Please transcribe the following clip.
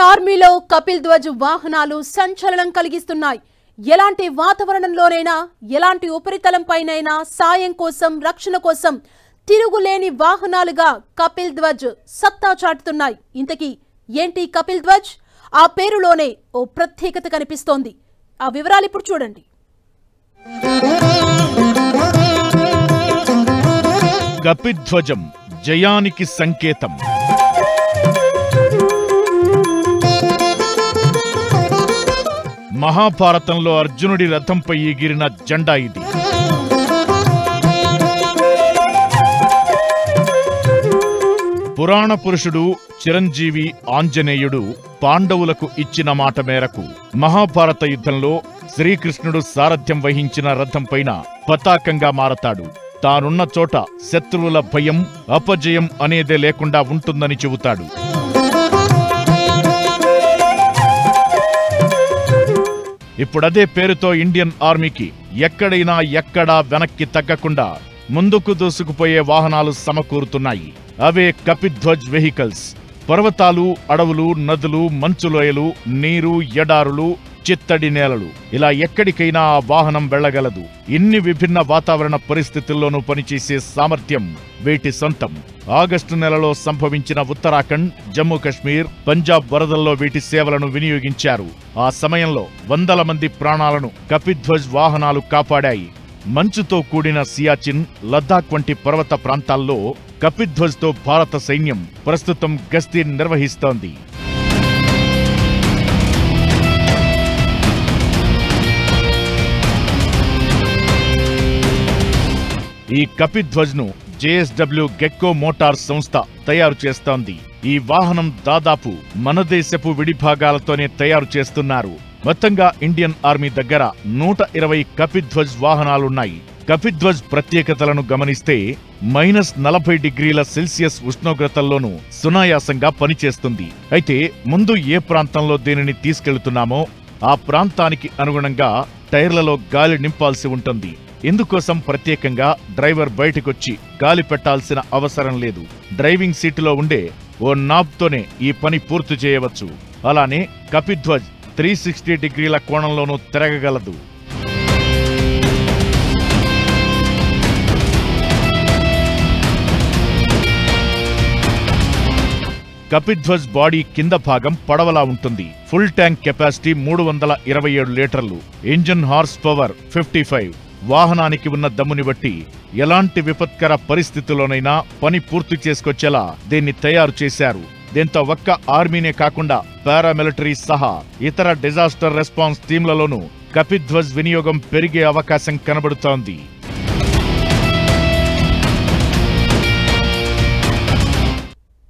Indian ఆర్మీలో కపిల్ ధ్వజ్ వాహనాలు సంచలనం కలిగిస్తున్నాయి. ఎలాంటి వాతావరణంలోనైనా ఎలాంటి ఉపరితలంపైనైనా సాయం కోసం రక్షణ కోసం తిరుగులేని వాహనాలుగా కపిల్ ధ్వజ్ సత్తా చాటుతున్నాయి. ఇంతకీ ఏంటి కపిల్ ధ్వజ్? ఆ పేరులోనే ఓ ప్రత్యేకత కనిపిస్తోంది. ఆ వివరాలు ఇప్పుడు చూడండి. కపిధ్వజం జయానికి సంకేతం. మహాభారతంలో అర్జునుడి రథంపై ఎగిరిన జెండా ఇది. పురాణ పురుషుడు చిరంజీవి ఆంజనేయుడు పాండవులకు ఇచ్చిన మాట మేరకు మహాభారత యుద్ధంలో శ్రీకృష్ణుడు సారథ్యం వహించిన రథంపైన పతాకంగా మారతాడు. తానున్న చోట శత్రువుల భయం, అపజయం అనేదే లేకుండా ఉంటుందని చెబుతాడు. ఇప్పుడదే పేరుతో ఇండియన్ ఆర్మీకి ఎక్కడా వెనక్కి తగ్గకుండా ముందుకు దూసుకుపోయే వాహనాలు సమకూరుతున్నాయి. అవే కపిధ్వజ్ వెహికల్స్. పర్వతాలు, అడవులు, నదులు, మంచులోయలు, నీరు, ఎడారులు, చిత్తడి నేలలు, ఇలా ఎక్కడికైనా ఆ వాహనం వెళ్లగలదు. ఇన్ని విభిన్న వాతావరణ పరిస్థితుల్లోనూ పనిచేసే సామర్థ్యం వీటి సొంతం. ఆగస్టు నెలలో సంభవించిన ఉత్తరాఖండ్, జమ్మూ కశ్మీర్, పంజాబ్ వరదల్లో వీటి సేవలను వినియోగించారు. ఆ సమయంలో వందల మంది ప్రాణాలను కపిధ్వజ్ వాహనాలు కాపాడాయి. మంచుతో కూడిన సియాచిన్, లద్దాఖ్ వంటి పర్వత ప్రాంతాల్లో కపిధ్వజ్తో భారత సైన్యం ప్రస్తుతం గస్తీ నిర్వహిస్తోంది. ఈ కపిధ్వజ్ను జేఎస్డబ్ల్యూ గెక్కో మోటార్స్ సంస్థ తయారు చేస్తోంది. ఈ వాహనం దాదాపు మన దేశపు విడిభాగాలతోనే తయారు చేస్తున్నారు. మొత్తంగా ఇండియన్ ఆర్మీ దగ్గర 120 కపిధ్వజ్ వాహనాలున్నాయి. కపిధ్వజ్ ప్రత్యేకతలను గమనిస్తే -40 డిగ్రీల సెల్సియస్ ఉష్ణోగ్రతల్లోనూ సునాయాసంగా పనిచేస్తుంది. అయితే ముందు ఏ ప్రాంతంలో దీనిని తీసుకెళ్తున్నామో ఆ ప్రాంతానికి అనుగుణంగా టైర్లలో గాలి నింపాల్సి ఉంటుంది. ఇందుకోసం ప్రత్యేకంగా డ్రైవర్ బయటకొచ్చి గాలి పెట్టాల్సిన అవసరం లేదు. డ్రైవింగ్ సీటులో ఉండే ఓ నాబ్తోనే ఈ పని పూర్తి చేయవచ్చు. అలానే కపిధ్వజ్ 360 డిగ్రీల కోణంలోనూ తిరగగలదు. కపిధ్వజ్ బాడీ కింద భాగం పడవలా ఉంటుంది. ఫుల్ ట్యాంక్ కెపాసిటీ 327 లీటర్లు. Engine horse power 55. వాహనానికి ఉన్న దమ్ముని బట్టి ఎలాంటి విపత్కర పరిస్థితుల్లోనైనా పని పూర్తి చేసుకొచ్చేలా దీన్ని తయారు చేశారు. దీంతో ఒక్క ఆర్మీనే కాకుండా పారామిలిటరీ సహా ఇతర డిజాస్టర్ రెస్పాన్స్ టీంలలోనూ కపిధ్వజ్ వినియోగం పెరిగే అవకాశం కనబడుతోంది.